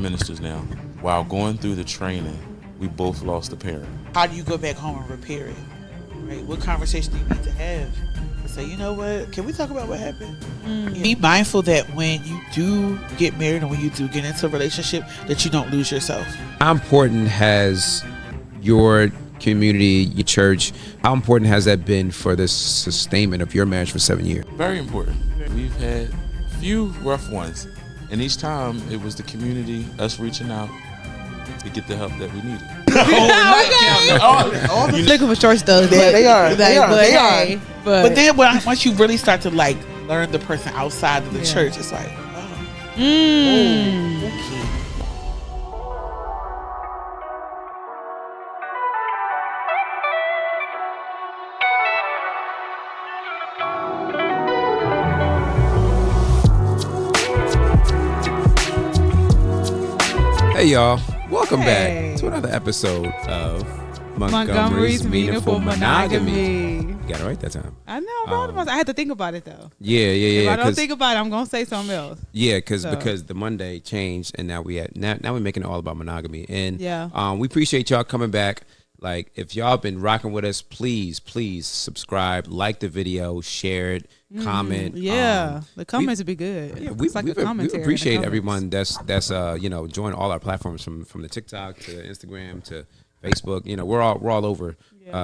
ministers now. While going through the training, we both lost a parent. How do you go back home and repair it? Right? What conversation do you need to have? Say, you know what? Can we talk about what happened? Be mindful that when you do get married and when you do get into a relationship, that you don't lose yourself. How important has your community, your church, how important has that been for the sustainment of your marriage for 7 years? Very important. We've had a few rough ones, and each time it was the community, us reaching out to get the help that we needed. Looking for short stuff. They are. But then once you really start to like learn the person outside of the church, it's like, okay. Hey y'all, welcome back to another episode of Montgomery's Meaningful Monogamy. You got it right that time. I know, I had to think about it though. Yeah. If I don't think about it, I'm gonna say something else. Yeah, because the Monday changed, and now we're making it all about monogamy. And we appreciate y'all coming back. Like, if y'all been rocking with us, please subscribe, like the video, share it, comment. The comments would be good. Yeah, we appreciate everyone that's join all our platforms from the TikTok to Instagram to Facebook. You know, we're all over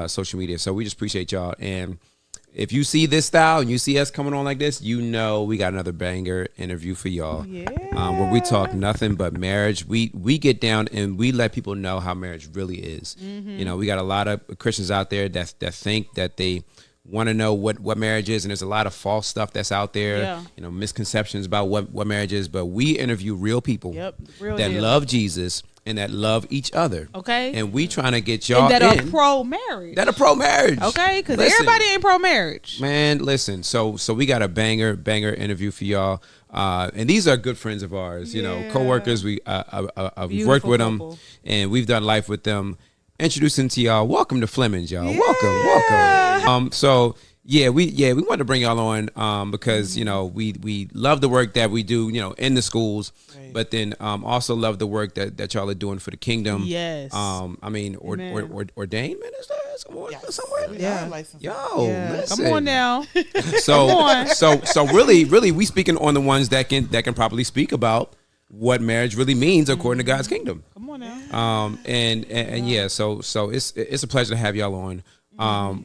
social media. So we just appreciate y'all. And if you see this style and you see us coming on like this, you know we got another banger interview for y'all. Where we talk nothing but marriage. We get down and we let people know how marriage really is. You know, we got a lot of Christians out there that think that they want to know what marriage is, and there's a lot of false stuff that's out there. You know, misconceptions about what marriage is. But we interview real people that love Jesus and that love each other. Okay. And we trying to get y'all and that are pro-marriage. Okay, because everybody ain't pro-marriage. Man, listen. So we got a banger interview for y'all. And these are good friends of ours. You know, co-workers. We've worked with them, and we've done life with them. Introducing to y'all. Welcome to Flemmings, y'all. Welcome. We wanted to bring y'all on because you know we love the work that we do, you know, in the schools, but then also love the work that y'all are doing for the kingdom. I mean, ordained ministers somewhere. Listen. Come on now. So really, we speaking on the ones that can properly speak about what marriage really means according to God's kingdom. Come on now. So it's a pleasure to have y'all on.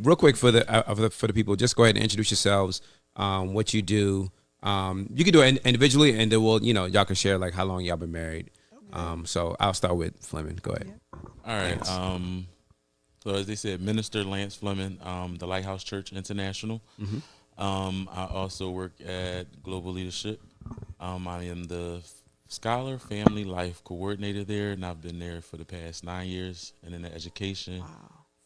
Real quick for the people, just go ahead and introduce yourselves, what you do. You can do it individually, and then y'all can share like how long y'all been married. So I'll start with Flemming. Go ahead. All right. So as they said, Minister Lance Flemming, the Lighthouse Church International. I also work at Global Leadership. I am the Scholar Family Life Coordinator there, and I've been there for the past 9 years, and in the education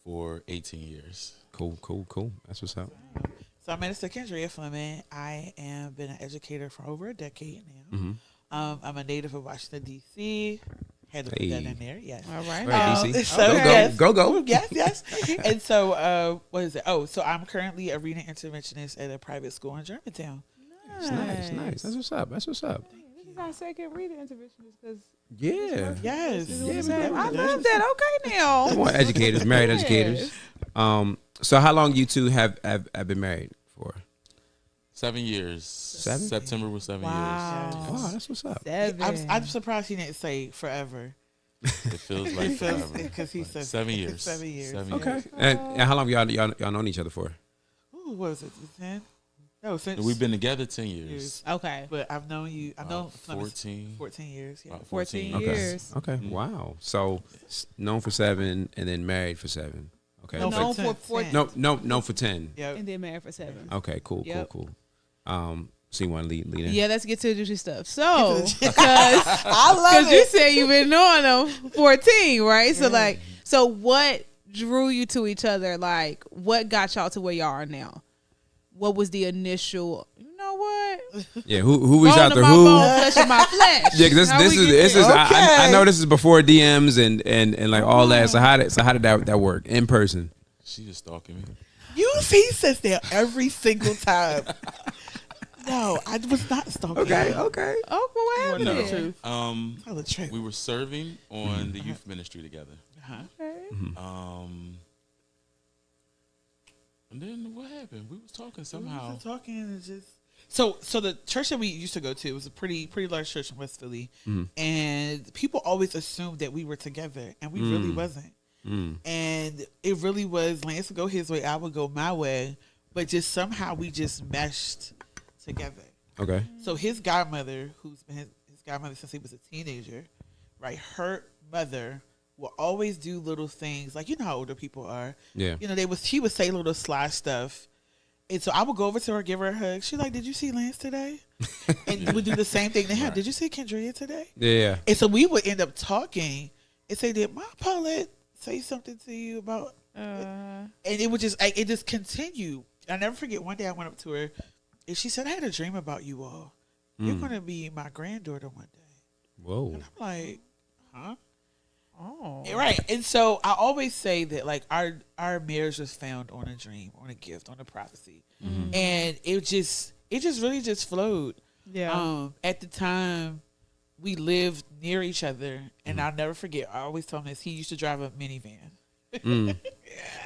for 18 years. Cool. That's what's up. So I'm Minister Kendria Flemming. I have been an educator for over a decade now. I'm a native of Washington, D.C. Had to put that in there. Yes. All right. DC. Go. Yes. And so, what is it? Oh, so I'm currently a reading interventionist at a private school in Germantown. Nice. That's what's up. Our second reading interventionist because I love that. Okay, now more educators, married educators. So how long you two have been married for? 7 years. 7? September was 7 years. Wow, that's what's up. I'm surprised he didn't say forever. It feels like forever because he said 7 years. 7 years. Okay. And how long y'all known each other for? Ooh, what was it? 10? No, since we've been together 10 years. Okay. But I've known you. I've known 14 years. Yeah. 14 years. Okay. Wow. So known for 7 and then married for 7. Okay. Known for 14. Known for 10. Yep. And then married for 7. Okay. Cool. So you want to lead in? Yeah, let's get to the juicy stuff. So, because you said you've been knowing them 14, right? So so what drew you to each other? Like, what got y'all to where y'all are now? What was the initial? You know what? Yeah, who reached out to who? Flesh of my flesh. Yeah, this is. Okay. I know this is before DMs and like all that. So how did that work in person? She just stalking me. He says that every single time. No, I was not stalking. Okay. Oh, but what happened? Tell the truth. We were serving on the youth ministry together. Okay. And then what happened? We was talking We somehow. were talking and just so the church that we used to go to was a pretty large church in West Philly, and people always assumed that we were together, and we really wasn't. And it really was Lance would go his way, I would go my way, but just somehow we just meshed together. Okay. So his godmother, who's been his godmother since he was a teenager, right? Her mother will always do little things, like, you know how older people are. Yeah. You know, she would say little sly stuff. And so I would go over to her, give her a hug. She's like, "Did you see Lance today?" And we do the same thing to him. Right. "Did you see Kendria today?" Yeah. And so we would end up talking and say, "Did Mom Paulette say something to you about?" And it would just, it just continue. I never forget. One day I went up to her, and she said, "I had a dream about you all. You're going to be my granddaughter one day." Whoa. And I'm like, "Huh?" Oh. Right. And so I always say that, like, our marriage was found on a dream, on a gift, on a prophecy. And it just really just flowed. Yeah. At the time, we lived near each other, and I'll never forget, I always tell him this, he used to drive a minivan. He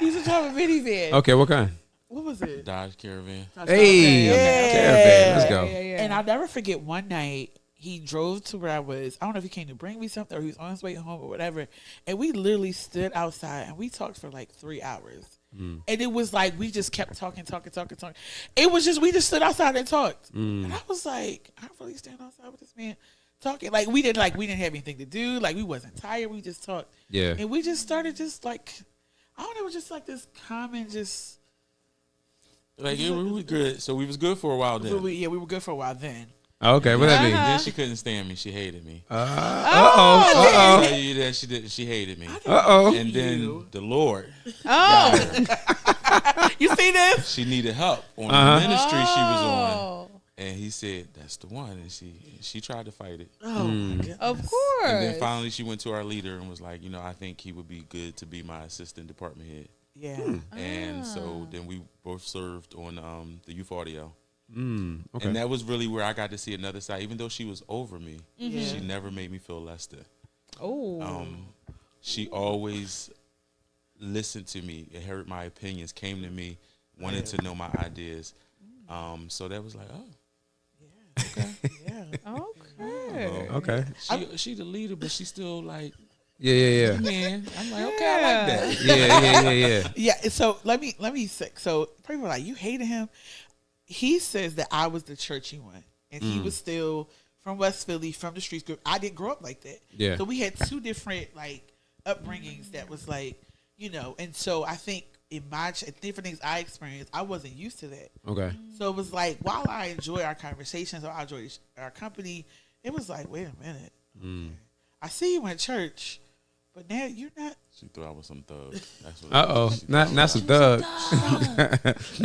used to drive a minivan. Okay, what kind? What was it? Dodge Caravan. Hey, Yeah. Caravan. Let's go. Yeah. And I'll never forget one night, he drove to where I was. I don't know if he came to bring me something or he was on his way home or whatever. And we literally stood outside and we talked for like 3 hours. And it was like we just kept talking. It was just, we just stood outside and talked. And I was like, I really stand outside with this man talking. Like we didn't have anything to do. Like we wasn't tired. We just talked. Yeah. And we just started just like, I don't know, it was just like this common just. Like we were good. So we was good for a while then. We were good for a while then. Okay, what that mean? Then she couldn't stand me. She hated me. Uh-oh. I'll tell you that she hated me. Uh-oh. And then the Lord, Oh. You see this? she needed help on the ministry she was on. Oh. And he said, "That's the one." And she tried to fight it. Oh my goodness. Of course. And then finally she went to our leader and was like, "I think he would be good to be my assistant department head." Yeah. And so then we both served on the youth audio. Okay. And that was really where I got to see another side. Even though she was over me, she never made me feel less than. Oh. She always listened to me and heard my opinions, came to me, wanted to know my ideas. So that was like, oh, Yeah. Okay. Okay. she the leader, but she still like, Yeah. man. I'm like, okay, I like that. Yeah. Yeah. So let me say. So people are like, you hated him. He says that I was the churchy one, and he was still from West Philly, from the streets group. I didn't grow up like that. Yeah. So we had two different like upbringings that was like, and so I think in my different things I experienced, I wasn't used to that. Okay. So it was like, while I enjoy our conversations or I enjoy our company, it was like, wait a minute. I see you in church, but now you're not. She thought I was some thug. That's what Uh-oh. Not some thug.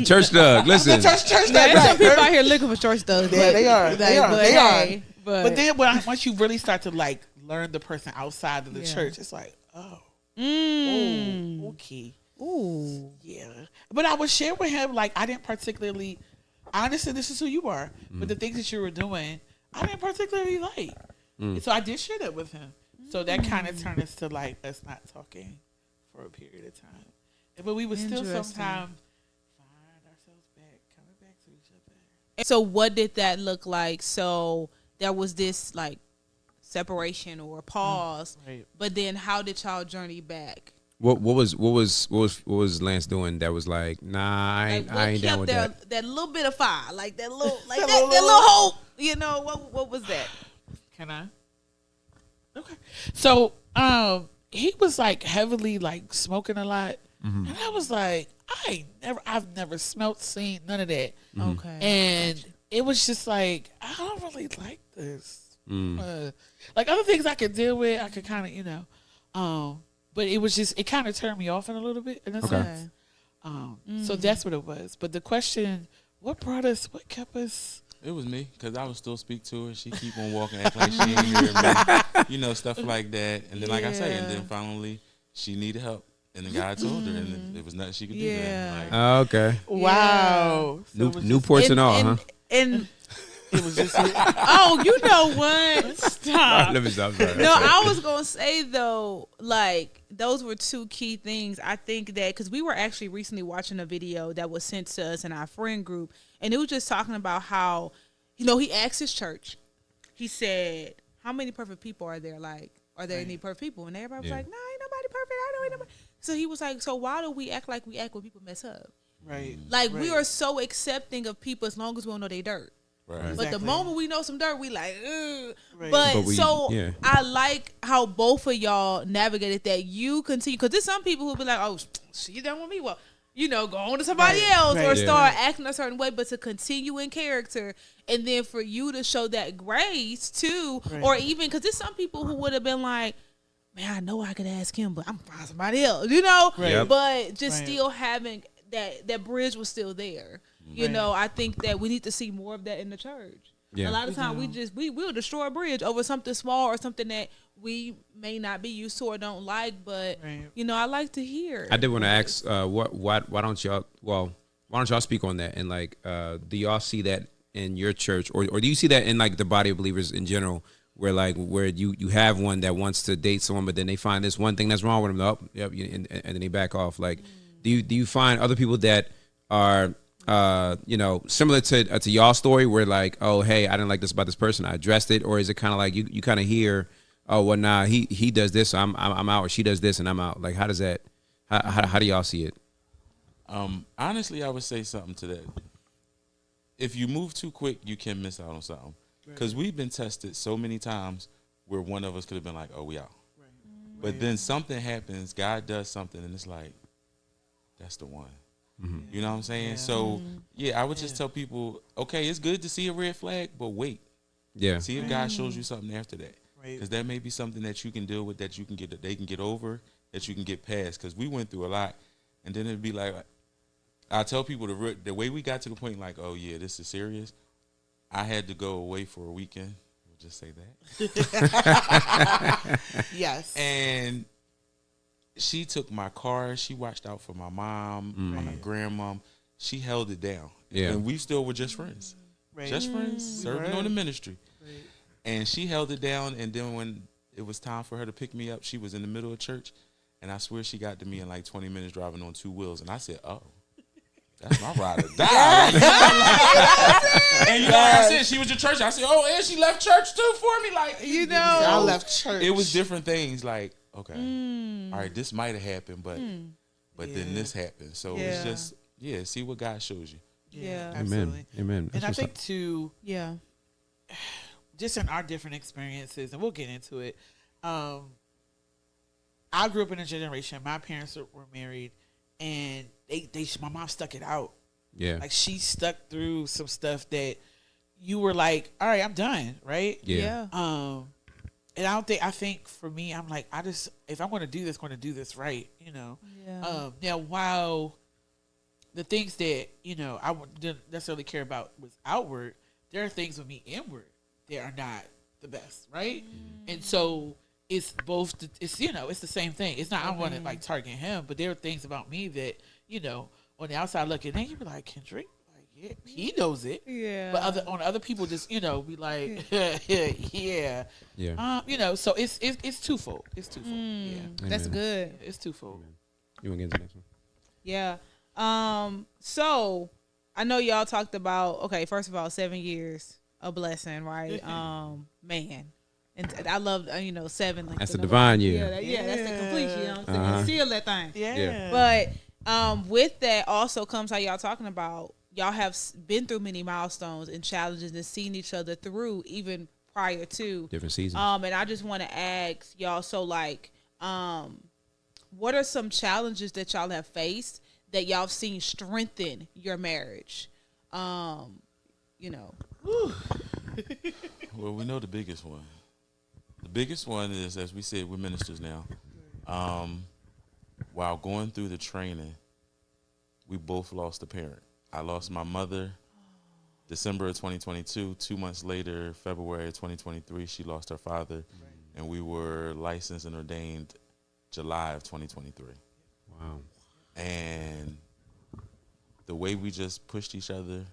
Church thug. Listen. Church Now, there's some people out here looking for church thugs. Yeah, they are. They are. But then once you really start to like learn the person outside of the church, it's like, oh, okay. Ooh. Yeah. But I would share with him, like, I didn't particularly, honestly, this is who you are. But the things that you were doing, I didn't particularly like. And so I did share that with him. So that kind of turned us to, like, us not talking for a period of time. But we would still Interesting. sometimes find ourselves coming back to each other. So what did that look like? So there was this like separation or pause, Right. but then how did y'all journey back? What was Lance doing that was like, nah, I ain't down with that. That little bit of fire, like that little, like that little hope. What was that? Can I? Okay. So, he was like heavily like smoking a lot, and I was like, I've never smelt, seen none of that, Okay. and it was just like, I don't really like this. Like other things I could deal with, I could kind of, but it was just, it kind of turned me off in a little bit in a sense. So that's what it was. But the question, what kept us? It was me, because I would still speak to her. She keep on walking, acting like she ain't hear me. Stuff like that. And then, like I say, and then finally, she needed help. And then God told her, and there was nothing she could do then. Like, Okay. Wow. So it was just- Newports and all, huh? And It was just it. Oh, you know what? Stop. Let me stop. Sorry. No, I was gonna say though, like those were two key things. I think that because we were actually recently watching a video that was sent to us in our friend group, and it was just talking about how, he asked his church. He said, "How many perfect people are there? Like, are there any perfect people?" And everybody was like, "No, ain't nobody perfect. I don't ain't nobody." So he was like, "So why do we act like we act when people mess up? Right. Like we are so accepting of people as long as we don't know they dirt." Right. Exactly. But the moment we know some dirt, we like, ugh. Right. But I like how both of y'all navigated that. You continue, because there's some people who be like, oh, she done with me. Well, go on to somebody else or start acting a certain way. But to continue in character, and then for you to show that grace too, or even because there's some people who would have been like, man, I know I could ask him, but I'm gonna find somebody else, Right. Yep. But just still having that bridge was still there. I think that we need to see more of that in the church. Yeah. A lot of times we'll destroy a bridge over something small or something that we may not be used to or don't like, but I like to hear. I did want to ask, why don't y'all speak on that? And like, do y'all see that in your church, or do you see that in like the body of believers in general, where you have one that wants to date someone, but then they find this one thing that's wrong with them, and then they back off. Like, do you find other people that are similar to y'all's story, where like, oh, hey, I didn't like this about this person, I addressed it, or is it kind of like you kind of hear, oh, well, nah, he does this, so I'm out, or she does this and I'm out. Like, how does that? How do y'all see it? Honestly, I would say something to that. If you move too quick, you can miss out on something. Because we've been tested so many times where one of us could have been like, oh, we out. Right. But then something happens, God does something, and it's like, that's the one. Mm-hmm. You know what I'm saying? Yeah. So, I would just tell people, okay, it's good to see a red flag, but wait. Yeah. See if God shows you something after that. Because that may be something that you can deal with, that you can get, that they can get over, that you can get past. Because we went through a lot, and then it'd be like, I tell people the way we got to the point, like, oh yeah, this is serious. I had to go away for a weekend. We'll just say that. Yes. And she took my car. She watched out for my mom, my grandmom. She held it down. Yeah. And we still were just friends. Right. Just friends, serving on the ministry. Right. And she held it down. And then when it was time for her to pick me up, she was in the middle of church. And I swear she got to me in like 20 minutes driving on 2 wheels. And I said, oh. That's my ride or die. And like I said, she was at church. I said, oh, and she left church too for me. Like, I left church. It was different things. Like, okay, all right, this might have happened, but then this happened. So it's just, see what God shows you. Yeah, absolutely. Amen. And I think too, just in our different experiences, and we'll get into it. I grew up in a generation. My parents were married. And my mom stuck it out. Yeah. Like she stuck through some stuff that you were like, all right, I'm done. Right. Yeah. And I think for me, I'm like, if I'm going to do this right. Yeah. Now, while the things that, I didn't necessarily care about was outward, there are things with me inward that are not the best. Right. And so, it's both. It's it's the same thing. It's not. I don't want to like target him, but there are things about me that on the outside looking in, you be like, Kendria, like he knows it. Yeah. But other people just be like, yeah. So it's twofold. It's twofold. Yeah. That's good. It's twofold. You want to get into the next one? Yeah. So I know y'all talked about. Okay, first of all, 7 years, a blessing, right? Man. And I love, 7. Like that's the divine year. That's the completion. You know what I'm saying? Seal that thing. Yeah. But with that also comes how y'all talking about, y'all have been through many milestones and challenges and seen each other through even prior to. Different seasons. And I just want to ask y'all, so like, what are some challenges that y'all have faced that y'all have seen strengthen your marriage? Well, we know the biggest one. The biggest one is, as we said, we're ministers now. While going through the training, we both lost a parent. I lost my mother December of 2022. 2 months later, February of 2023, she lost her father. And we were licensed and ordained July of 2023. Wow. And the way we just pushed each other,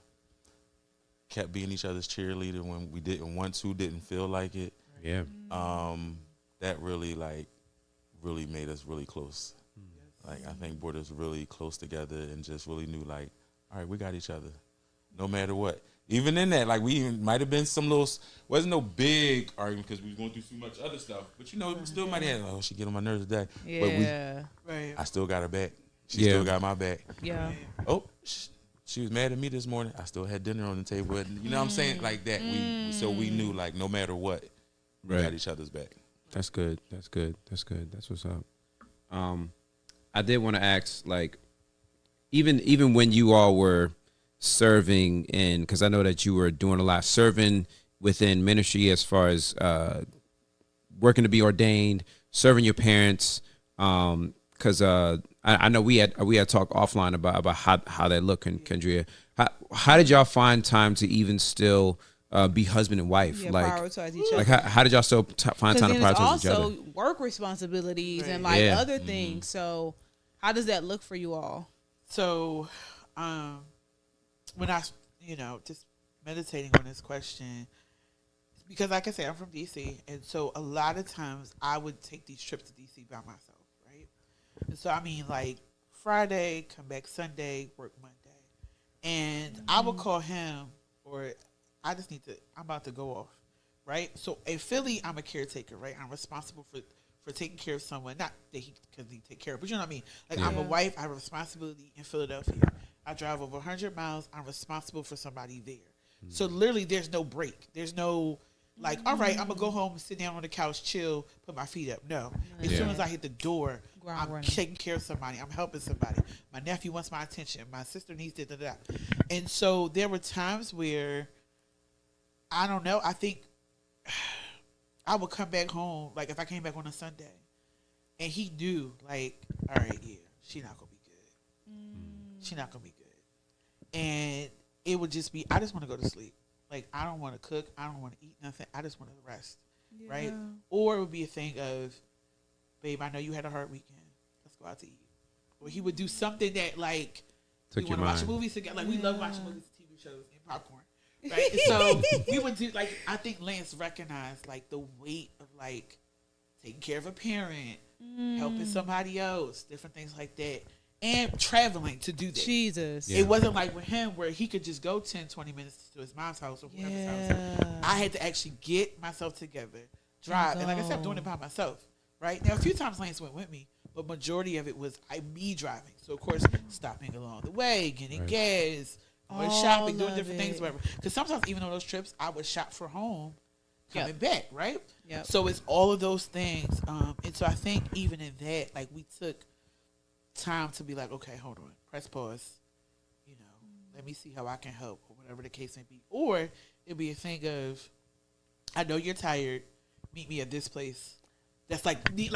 kept being each other's cheerleader when we didn't want to, didn't feel like it. Yeah. That really really made us really close. Like I think brought us really close together and just really knew like, all right, we got each other, no matter what. Even in that, like we even might have been some little, wasn't no big argument because we was going through so much other stuff. But we still might have, she get on my nerves today. Yeah. But I still got her back. She still got my back. Yeah. Oh, she was mad at me this morning. I still had dinner on the table. You know what I'm saying? Like that. So we knew like no matter what, we got each other's back. That's good. That's what's up. I did want to ask, like, even when you all were serving in, because I know that you were doing a lot serving within ministry as far as working to be ordained, serving your parents. Because I know we had talked offline about how that looked in Kendria. How did y'all find time to even still be husband and wife? Yeah, like prioritize each other. Like how did y'all still find time to prioritize each other? Also work responsibilities and like other things. So how does that look for you all? So when I, just meditating on this question, because like I said, I'm from DC, and so a lot of times I would take these trips to DC by myself, right? And so I mean, like Friday, come back Sunday, work Monday, and I would call him, or I'm about to go off, right? So in Philly, I'm a caretaker, right? I'm responsible for taking care of someone, not that because he take care of, but you know what I mean? Like I'm a wife, I have a responsibility in Philadelphia. I drive over 100 miles. I'm responsible for somebody there. So literally there's no break. There's no like, all right, I'm going to go home and sit down on the couch, chill, put my feet up. No. As soon as I hit the door, I'm taking care of somebody. I'm helping somebody. My nephew wants my attention. My sister needs it. And so there were times where, I don't know, I think I would come back home, like if I came back on a Sunday, and he knew, like, all right, yeah, she not going to be good. She not going to be good. And it would just be, I just want to go to sleep. Like, I don't want to cook. I don't want to eat nothing. I just want to rest, right? Or it would be a thing of, babe, I know you had a hard weekend. Let's go out to eat. Or he would do something that, like, we want to watch movies together. Like, we love watching movies, TV shows, and popcorn. Right? And so we would do, like, I think Lance recognized, like, the weight of, like, taking care of a parent, helping somebody else, different things like that, and traveling to do that. Jesus. It wasn't like with him where he could just go 10, 20 minutes to his mom's house or whoever's house. I had to actually get myself together, drive. And like I said, I'm doing it by myself, right? Now, a few times Lance went with me, but majority of it was me driving. So, of course, stopping along the way, getting gas, going shopping, doing different things, whatever. Because sometimes, even on those trips, I would shop for home, coming back, right? So it's all of those things. And so I think even in that, like, we took time to be like, okay, hold on, press pause, let me see how I can help, or whatever the case may be. Or it'd be a thing of, I know you're tired, meet me at this place. That's like kind of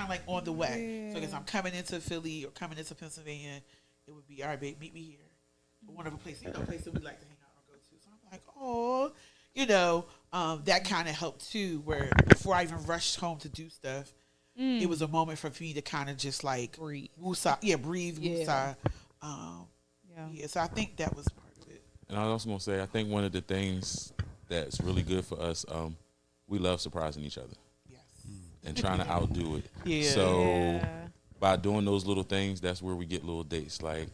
like on the way. So I guess I'm coming into Philly or coming into Pennsylvania, it would be, all right, babe, meet me here. Or one of a place, place that we like to hang out or go to. So I'm like, that kind of helped too, where before I even rushed home to do stuff, it was a moment for me to kind of just like breathe, breathe, woosah. So I think that was part of it. And I was also gonna say, I think one of the things that's really good for us, we love surprising each other. Yes. And trying to outdo it. So by doing those little things, that's where we get little dates. Like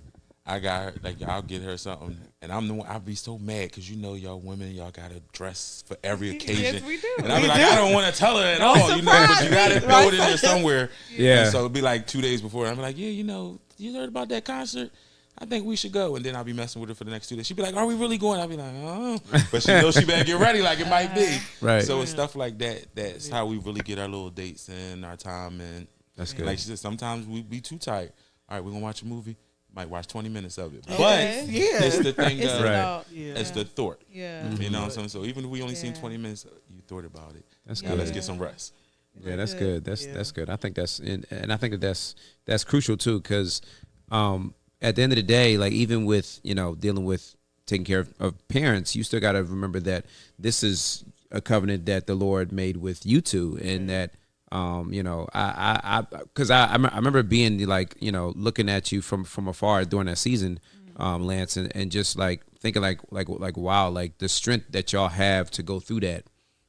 I got her, like I'll get her something, and I'm the one. I'll be so mad because y'all women, y'all gotta dress for every occasion. Yes, we do. And I'll be like, I don't want to tell her at all, but you gotta throw it in there somewhere. Yeah. And so it'll be like 2 days before, I'm like, you heard about that concert? I think we should go. And then I'll be messing with her for the next 2 days. She'd be like, are we really going? I'll be like, oh. But she knows she better get ready like it might be. Right. So it's stuff like that. That's how we really get our little dates and our time. And that's good. Like she said, sometimes we be too tired. All right, we're going to watch a movie. Might watch 20 minutes of it. But it's the thing it's the thought. Yeah. You know what I'm saying? So even if we only seen 20 minutes, you thought about it. That's now good. let's get some rest. Yeah, that's good. That's good. I think that's and I think that's crucial too, because at the end of the day, like even with dealing with taking care of parents, you still got to remember that this is a covenant that the Lord made with you two, and that because I remember being like looking at you from afar during that season, Lance, and just like thinking like wow, like the strength that y'all have to go through that,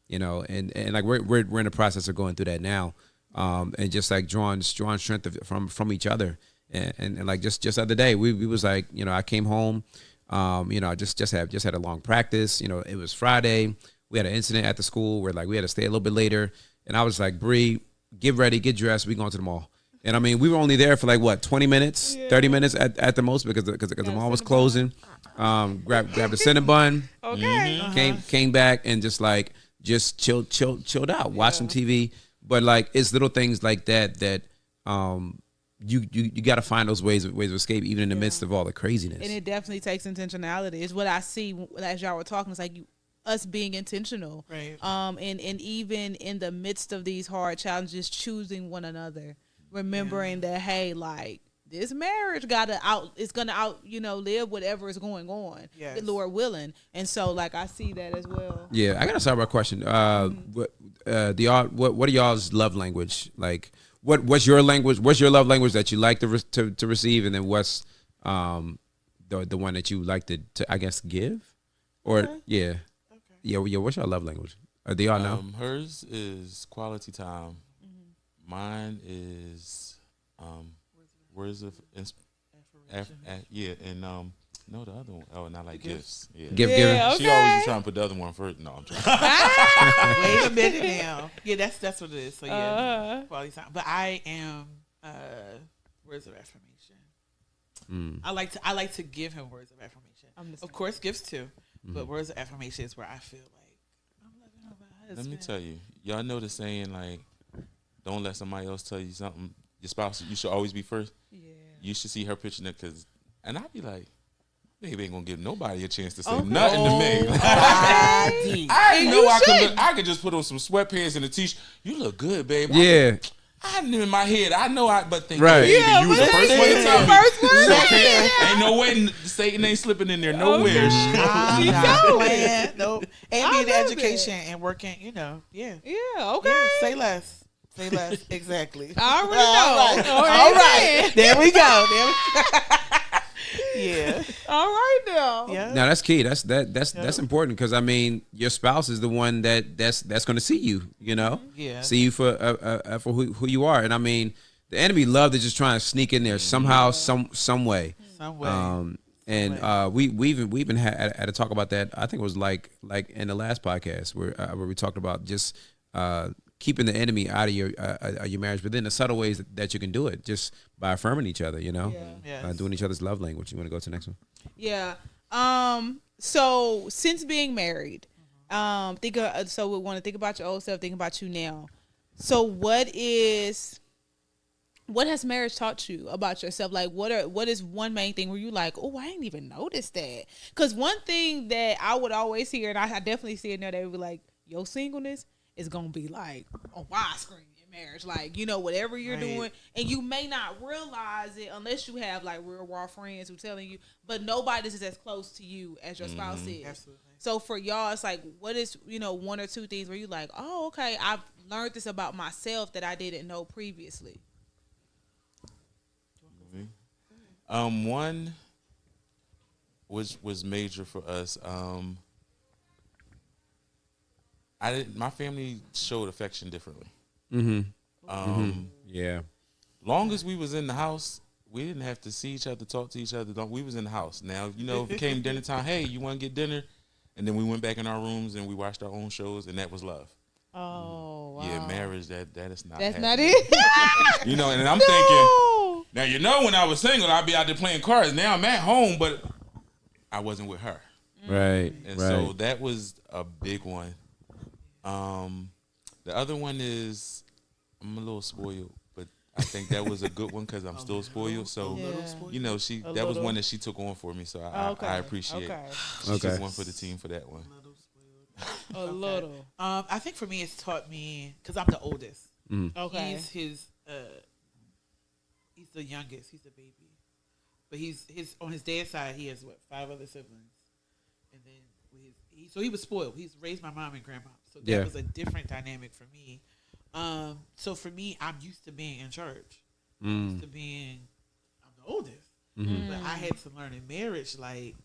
you know, and like we're in the process of going through that now, and just like drawing strength from each other, and like just the other day we was like, you know, I came home, you know, I just had a long practice, you know, it was Friday, we had an incident at the school where like we had to stay a little bit later, and I was like, Bree, get ready, get dressed, we going to the mall. And I mean, we were only there for like what, 20 minutes, 30 minutes at the most because the mall was closing. Grabbed the Cinnabon. Okay. Came back and just chilled out, watched some TV. But like it's little things like that you got to find those ways of escape even in the midst of all the craziness. And it definitely takes intentionality. It's what I see as y'all were talking. It's like us being intentional, right? And even in the midst of these hard challenges, choosing one another. Remembering that, hey, like this marriage it's gonna out, you know, live whatever is going on, Lord willing. And so, like, I see that as well. Yeah, I got a sidebar question. What are y'all's love language? Like, what's your language? What's your love language that you like to receive, and then what's the one that you like to I guess give, or what's your love language? Do y'all know? Hers is quality time. Mine is words of and no, the other one. Oh, not like gifts. Yeah. Giving. Okay. She always trying to put the other one first. No, I'm trying. Wait a minute now. Yeah, that's what it is. So quality time. But I am words of affirmation. I like to give him words of affirmation. Of course, gifts too, but words of affirmation is where I feel like I'm loving my husband. Let me tell you, y'all know the saying like, don't let somebody else tell you something. Your spouse, you should always be first. Yeah. You should see her picture that and I'd be like, baby ain't gonna give nobody a chance to say nothing to me. I know I could just put on some sweatpants and a t-shirt. You look good, babe. Yeah. I knew in my head, but think, right. Baby, you was the first one to tell me. Ain't no way Satan ain't slipping in there nowhere. Nope. And being in education and working, you know, Yeah, okay. Yeah, say less. Exactly. I already know. All right. There we go. Yeah. All right now. Yeah. Now that's key. That's important because I mean your spouse is the one that's going to see you. You know. Yeah. See you for who you are, and I mean the enemy love to just try and sneak in there somehow, some way. Some way. We even had to talk about that. I think it was like in the last podcast where we talked about just keeping the enemy out of your marriage, but then the subtle ways that you can do it just by affirming each other, you know, doing each other's love language. You want to go to the next one? Yeah. So since being married, so we want to think about your old self, think about you now. So what has marriage taught you about yourself? Like, what is one main thing where you like, oh, I didn't even notice that? Because one thing that I would always hear, and I definitely see it now, they would be like, your singleness is gonna be like a widescreen in marriage, like, you know, whatever you're doing, and you may not realize it unless you have like real raw friends who telling you, but nobody is as close to you as your spouse is. Absolutely. So for y'all, it's like, what is, you know, one or two things where you like, oh, okay, I've learned this about myself that I didn't know previously. One was major for us. My family showed affection differently. Yeah. Long as we was in the house, we didn't have to see each other, talk to each other. We was in the house. Now, you know, if it came dinner time, hey, you want to get dinner? And then we went back in our rooms and we watched our own shows, and that was love. Oh, wow. Yeah, marriage, that is not That's happening. not it? You know, and I'm thinking, now, you know, when I was single, I'd be out there playing cards. Now I'm at home, but I wasn't with her. Right. And so that was a big one. The other one is, I'm a little spoiled, but I think that was a good one because I'm still spoiled. So, you know, that was one that she took on for me. So I appreciate it. She took one for the team for that one. A little. I think for me, it's taught me, because I'm the oldest. Okay. He's the youngest. He's the baby. But on his dad's side, he has 5 other siblings. And then so he was spoiled. He's raised my mom and grandma. So that was a different dynamic for me. So for me, I'm used to being in charge. I'm used to being, I'm the oldest. But I had to learn in marriage, like,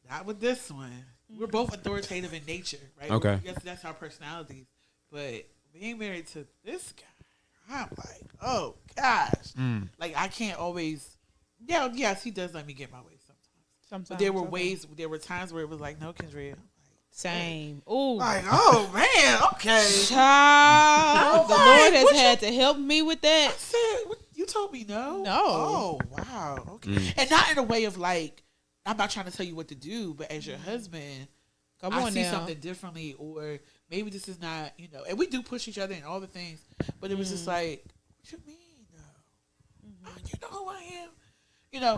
not with this one. We're both authoritative in nature, right? Okay. Yes, that's our personalities. But being married to this guy, I'm like, oh gosh. Like I can't always. Yeah, yes, he does let me get my way sometimes. But there were there were times where it was like, no, Kendria. Same. Ooh. Like, oh man, okay. Child, the Lord has had to help me with that. I said, you told me no? No. Oh, wow. Okay. And not in a way of like, I'm not trying to tell you what to do, but as your husband, I see something differently, or maybe this is not, and we do push each other in all the things, but it was just like, what you mean? No. You know who I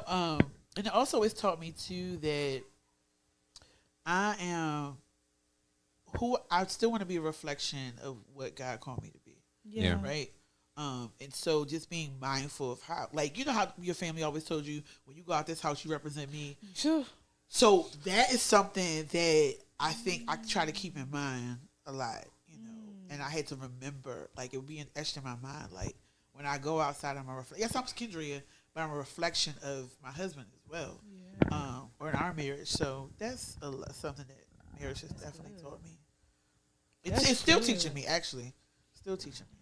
am? And also it's taught me too that I am who I still want to be a reflection of what God called me to be. Yeah. Right. And so just being mindful of how, like, how your family always told you, when you go out this house, you represent me. Sure. So that is something that I think I try to keep in mind a lot, and I had to remember, like, it would be etched in my mind, like, when I go outside, I'm a reflection. Yes, I'm Kendria, but I'm a reflection of my husband as well, or in our marriage. So that's something that marriage has definitely taught me. It's still teaching me, actually. Still teaching me.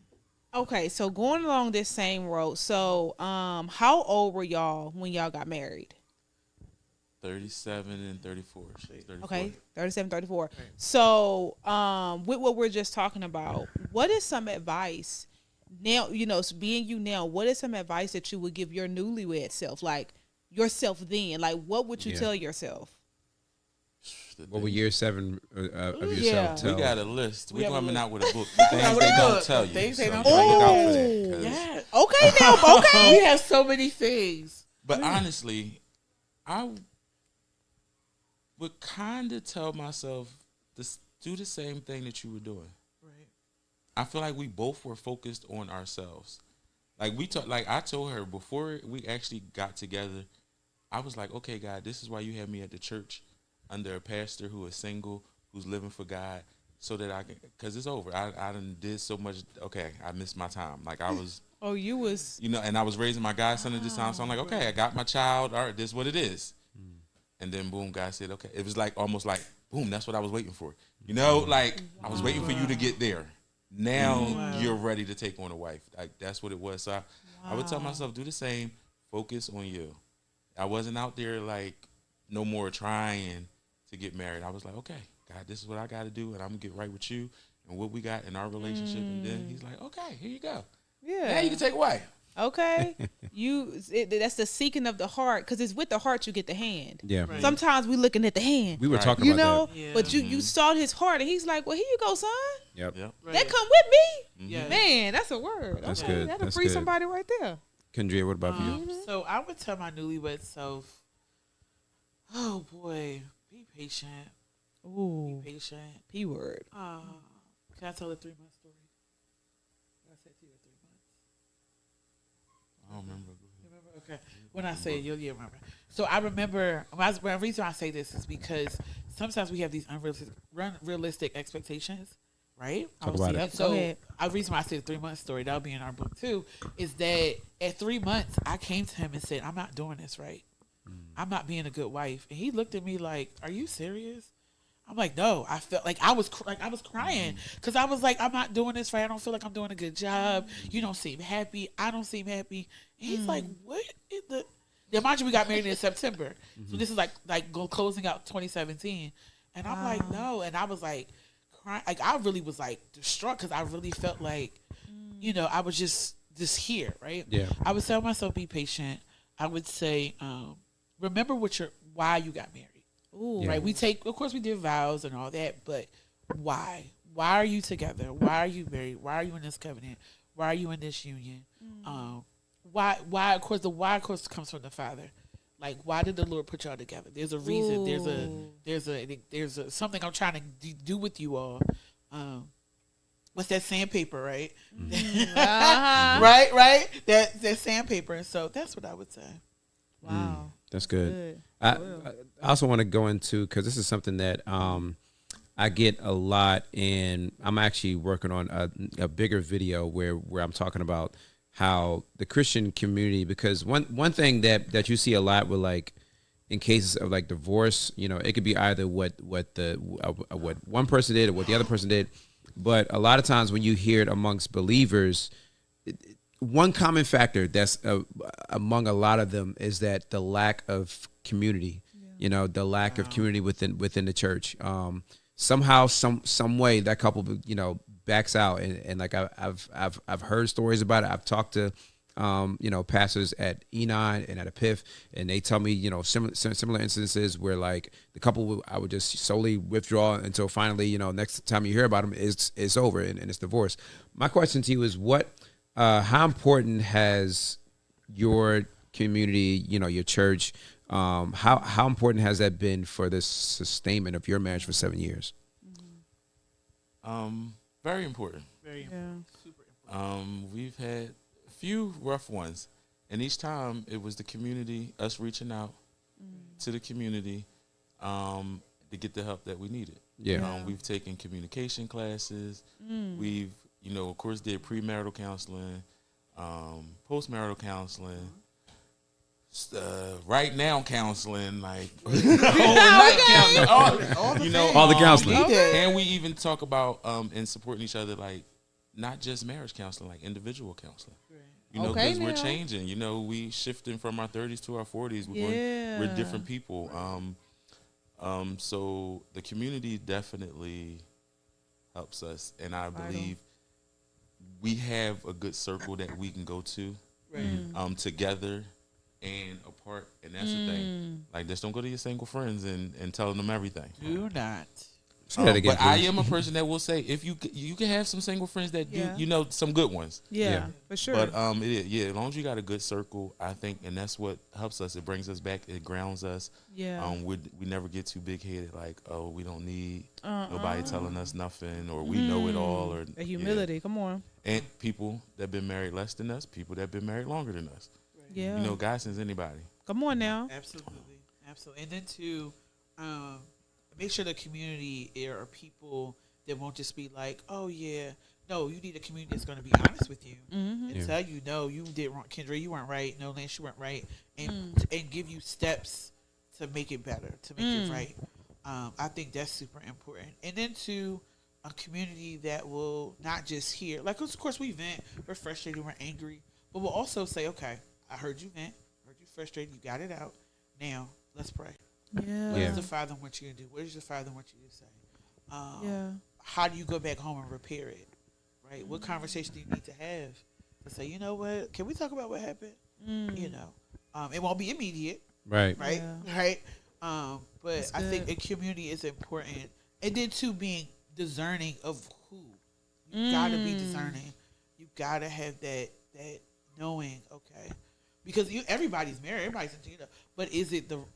Okay, so going along this same road, so how old were y'all when y'all got married? 37 and 34. She's 34. Okay, 37, 34. Right. So with what we're just talking about, what is some advice now, being you now, what is some advice that you would give your newlywed self, like yourself then? Like, what would you tell yourself? What would year 7 of yourself tell? We got a list. We're coming out with a book. Things they don't tell you. Things they don't tell you. Look out for that. Yeah. Okay, now, okay. We have so many things. But honestly, I would kind of tell myself to do the same thing that you were doing. Right. I feel like we both were focused on ourselves. Like I told her before we actually got together, I was like, okay, God, this is why you had me at the church under a pastor who is single, who's living for God, so that I can, because it's over. I done did so much. Okay, I missed my time. Like I was. Oh, you was. And I was raising my godson at this time, so I'm like, okay, I got my child. All right, this is what it is. And then boom, God said, okay. It was like almost like boom. That's what I was waiting for. Like I was waiting for you to get there. Now you're ready to take on a wife. Like that's what it was. So I would tell myself, do the same. Focus on you. I wasn't out there like no more trying to get married. I was like, okay, God, this is what I got to do, and I'm gonna get right with you and what we got in our relationship. And then He's like, okay, here you go. Yeah. Now you can take a wife. Okay. That's the seeking of the heart, because it's with the heart you get the hand. Yeah. Right. Sometimes we looking at the hand. We were talking about that. Yeah. But you sought His heart, and He's like, well, here you go, son. Yep. Right. That come with me. Yeah. Man, that's a word. That's okay. good. That'll That's free good. somebody right there. Kendria, what about you? So I would tell my newlywed self, oh boy, be patient. Ooh. Be patient. P word. Can I tell a 3-month story? What I said to you in 3 months. I don't remember. You remember? Okay. When I say it, you'll remember. So I remember, the reason I say this is because sometimes we have these unrealistic expectations, right? Talk about it. So Go ahead. the reason why I say the 3-month story, that'll be in our book too, is that at 3 months, I came to him and said, I'm not doing this right. I'm not being a good wife. And he looked at me like, are you serious? I'm like, no. I felt like I was crying because I was like, I'm not doing this right. I don't feel like I'm doing a good job. You don't seem happy. I don't seem happy. And he's like, what is the? Now, mind you, we got married in September, so this is like closing out 2017. And I'm like, no. And I was like crying. Like I really was like distraught because I really felt like, I was just here, right? Yeah. I would tell myself, be patient. I would say, remember why you got married. Ooh. Yeah. Right. Of course we did vows and all that, but why? Why are you together? Why are you married? Why are you in this covenant? Why are you in this union? Why of course the why of course comes from the Father. Like, why did the Lord put y'all together? There's a reason. Ooh. There's a something I'm trying to do with you all. What's that sandpaper, right? Uh-huh. right? That sandpaper. And so that's what I would say. Wow. That's good. I also want to go into, because this is something that I get a lot, and I'm actually working on a bigger video where I'm talking about how the Christian community, because one thing that you see a lot with like in cases of like divorce, it could be either what one person did or what the other person did. But a lot of times when you hear it amongst believers, one common factor that's among a lot of them is that the lack of community, the lack of community within the church. Somehow, some way that couple, backs out, and like I've heard stories about it. I've talked to pastors at E9 and at Epiph, and they tell me, similar instances where like the couple I would just solely withdraw until finally, next time you hear about them, it's over and it's divorce. My question to you is how important has your community, your church, how important has that been for the sustainment of your marriage for 7 years? Very important. Very important. Super important. We've had a few rough ones, and each time it was the community, us reaching out to the community to get the help that we needed. Yeah. We've taken communication classes. We've, of course, did premarital counseling, postmarital counseling, right now counseling, like all the counseling. And we even talk about and supporting each other, like not just marriage counseling, like individual counseling. Because we're changing. We shifting from our 30s to our 40s. We're different people. So the community definitely helps us, and I believe we have a good circle that we can go to together and apart, and that's the thing. Like, just don't go to your single friends and telling them everything. Do not. Say that again, but I am a person that will say, if you can have some single friends that do, some good ones. Yeah, for sure. But as long as you got a good circle, I think, and that's what helps us. It brings us back. It grounds us. Yeah. We never get too big headed. Like, oh, we don't need nobody telling us nothing, or we know it all, or the humility. Yeah. Come on. And people that been married less than us, people that been married longer than us. Yeah. God sends anybody. Come on now. Absolutely. And then to make sure the community are people that won't just be like, oh yeah, no, you need a community that's going to be honest with you and tell you, no, you did wrong, Kendria, you weren't right, no, Lance, you weren't right, and give you steps to make it better, to make it right. I think that's super important. And then to a community that will not just hear, like, of course we vent, we're frustrated, we're angry, but we'll also say, okay, I heard you vent, heard you frustrated, you got it out. Now let's pray. Yeah. What does the Father want you to do? What does the Father want you to say? How do you go back home and repair it? Right? What conversation do you need to have to say, you know what? Can we talk about what happened? It won't be immediate. Right. Right. Yeah. Right. But I think a community is important, and then too being discerning of who. You gotta be discerning. You gotta have that knowing. Okay. Because everybody's married, everybody's into but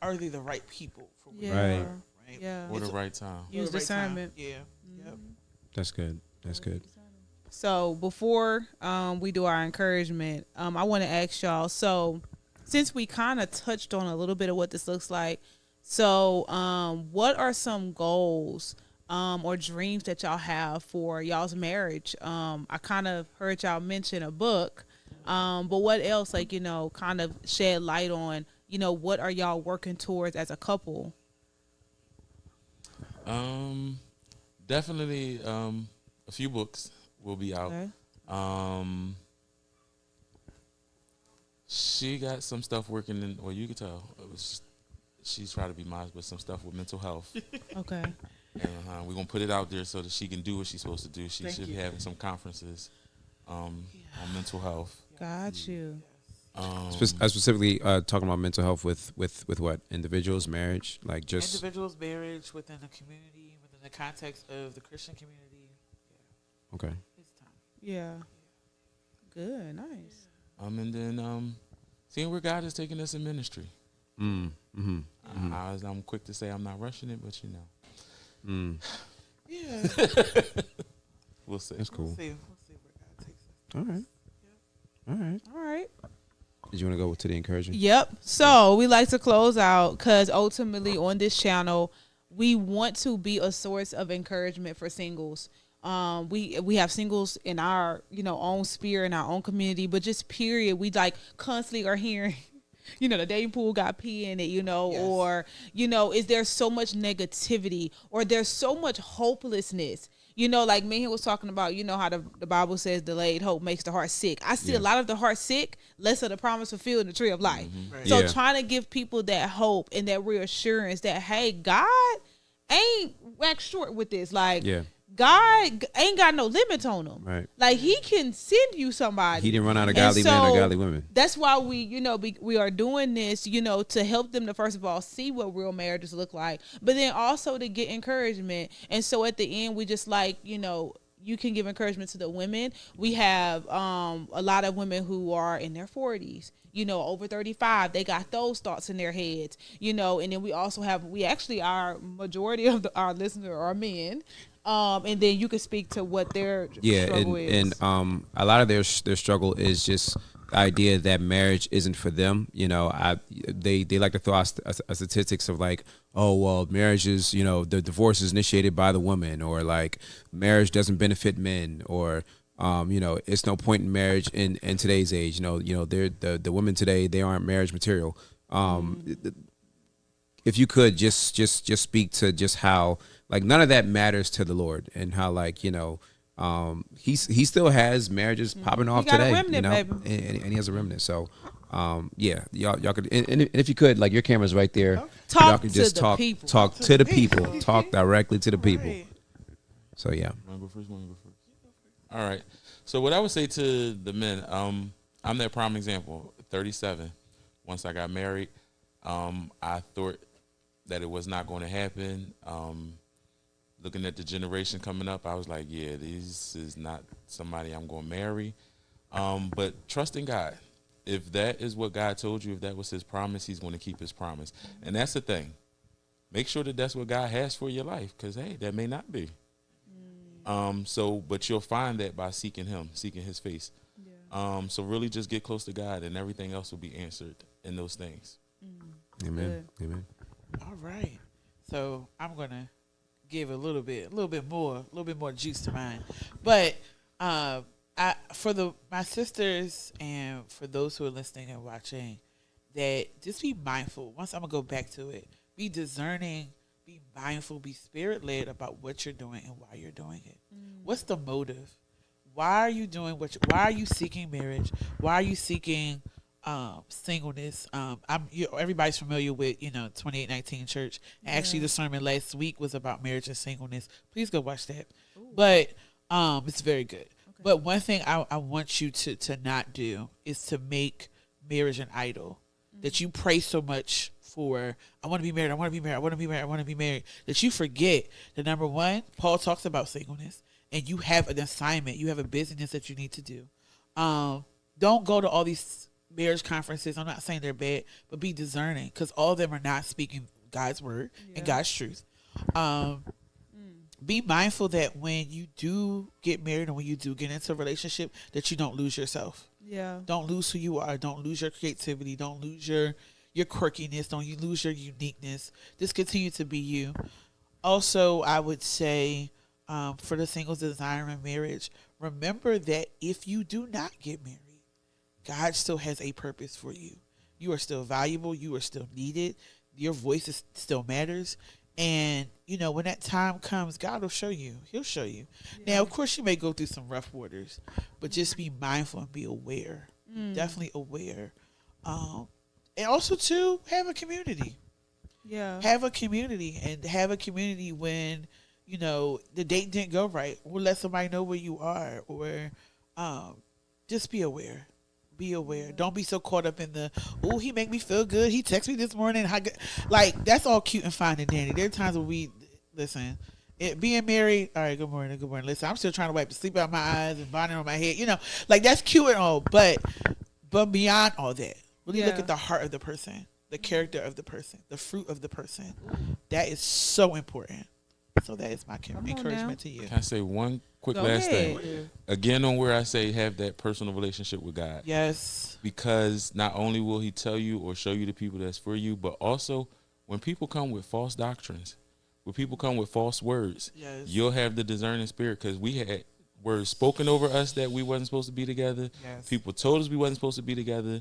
are they the right people for where right. you are? Right. Yeah. Or the right time. Use discernment. Yeah. Yep. That's good. That's good. So before we do our encouragement, I want to ask y'all. So since we kind of touched on a little bit of what this looks like, so what are some goals or dreams that y'all have for y'all's marriage? I kind of heard y'all mention a book. But what else, kind of shed light on, what are y'all working towards as a couple? Definitely a few books will be out. Okay. She got some stuff working in, well, you can tell, she's trying to be modest, but some stuff with mental health. Okay. And we're going to put it out there so that she can do what she's supposed to do. She should be having some conferences on mental health. Got you. Specifically talking about mental health with what? Individuals, marriage, like just individuals, marriage, within the community, within the context of the Christian community. Yeah. Okay. It's time. Yeah. Good. Nice. And then seeing where God is taking us in ministry. I'm quick to say I'm not rushing it, but Yeah. We'll see. That's cool. We'll see where God takes us. All right. All right. Did you want to go to the encouragement? Yep. So we like to close out because ultimately on this channel, we want to be a source of encouragement for singles. We have singles in our own sphere, in our own community, but just period. We constantly are hearing the dating pool got pee in it, or, is there so much negativity, or there's so much hopelessness? Like Megan was talking about, how the Bible says delayed hope makes the heart sick. I see a lot of the heart sick, less of the promise fulfilled in the tree of life. Mm-hmm. Right. So trying to give people that hope and that reassurance that, hey, God ain't waxed short with this. Like, God ain't got no limits on him. Right. Like, he can send you somebody. He didn't run out of godly men or godly women. That's why we are doing this, to help them to, first of all, see what real marriages look like, but then also to get encouragement. And so at the end, we just you can give encouragement to the women. We have a lot of women who are in their 40s, over 35. They got those thoughts in their heads, and then we also have, our majority of our listeners are men. And then you can speak to what their struggle is. And a lot of their struggle is just the idea that marriage isn't for them. They like to throw out statistics of like, oh, well, marriage is, the divorce is initiated by the woman, or like marriage doesn't benefit men, or it's no point in marriage in today's age. They're the women today, they aren't marriage material. If you could just speak to just how, like, none of that matters to the Lord, and how, like, he still has marriages popping off today, remnant, and he has a remnant. So, y'all could, and if you could, like, your camera's right there, y'all could just talk to the people, talk directly to the people. Right. So yeah. All right. So what I would say to the men, I'm that prime example. 37. Once I got married, I thought that it was not going to happen. Looking at the generation coming up, I was like, yeah, this is not somebody I'm going to marry. But trusting God. If that is what God told you, if that was his promise, he's going to keep his promise. And that's the thing. Make sure that that's what God has for your life, because, hey, that may not be. But you'll find that by seeking him, seeking his face. Yeah. So really just get close to God, and everything else will be answered in those things. Amen. Good. Amen. All right. So I'm going to give a little bit more juice to mine. But my sisters and for those who are listening and watching, that just be mindful. Once I'm going to go back to it, be discerning, be mindful, be spirit-led about what you're doing and why you're doing it. What's the motive? Why are you doing why are you seeking marriage? Why are you seeking singleness? Everybody's familiar with 2819 Church. And actually, the sermon last week was about marriage and singleness. Please go watch that. Ooh. But it's very good. Okay. But one thing I want you to not do is to make marriage an idol. That you pray so much for, I want to be married, I want to be married, I want to be married, I want to be married, that you forget that, number one, Paul talks about singleness, and you have an assignment, you have a business that you need to do. Don't go to all these marriage conferences. I'm not saying they're bad, but be discerning, because all of them are not speaking God's word and God's truth. Be mindful that when you do get married and when you do get into a relationship, that you don't lose yourself. Yeah. Don't lose who you are. Don't lose your creativity. Don't lose your quirkiness. Don't you lose your uniqueness. Just continue to be you. Also, I would say for the singles desiring marriage, remember that if you do not get married, God still has a purpose for you. You are still valuable. You are still needed. Your voice still matters. And, when that time comes, God will show you. He'll show you. Yeah. Now, of course, you may go through some rough waters, but just be mindful and be aware. Definitely aware. And also, too, have a community. Yeah. Have a community. And have a community when, the date didn't go right. Or let somebody know where you are. Or just be aware. Be aware. Yeah. Don't be so caught up in the, he make me feel good. He texted me this morning. Like, that's all cute and fine and dandy. There are times where being married, all right, good morning. Listen, I'm still trying to wipe the sleep out my eyes and bonnet on my head. Like, that's cute and all. But beyond all that, really look at the heart of the person, the character of the person, the fruit of the person. That is so important. So that is my encouragement to you. Can I say one quick last thing? Again, on where I say have that personal relationship with God. Yes. Because not only will he tell you or show you the people that's for you, but also when people come with false doctrines, when people come with false words, you'll have the discerning spirit, because we had words spoken over us that we wasn't supposed to be together. Yes. People told us we wasn't supposed to be together.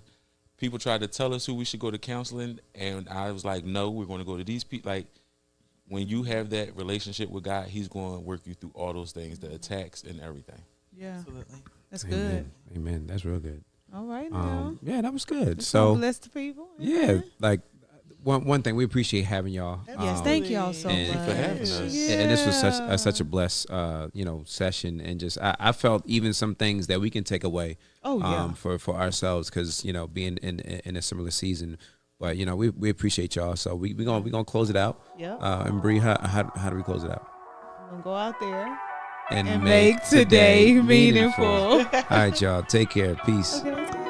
people tried to tell us who we should go to counseling, and I was like, no, we're going to go to these people. Like, when you have that relationship with God, He's going to work you through all those things, the attacks and everything. Yeah, Absolutely. That's Amen. good. Amen. That's real good. All right, now. Yeah, that was good. Just So bless the people. yeah, like one thing, we appreciate having y'all. Yes, thank y'all so much. and- for having us. Yeah. And this was such a blessed session, and just I felt even some things that we can take away for ourselves, because being in a similar season. But we appreciate y'all, so we gonna close it out. Yep. And Bree, how do we close it out? I'm gonna go out there And make today meaningful. All right, y'all, take care. Peace. Okay,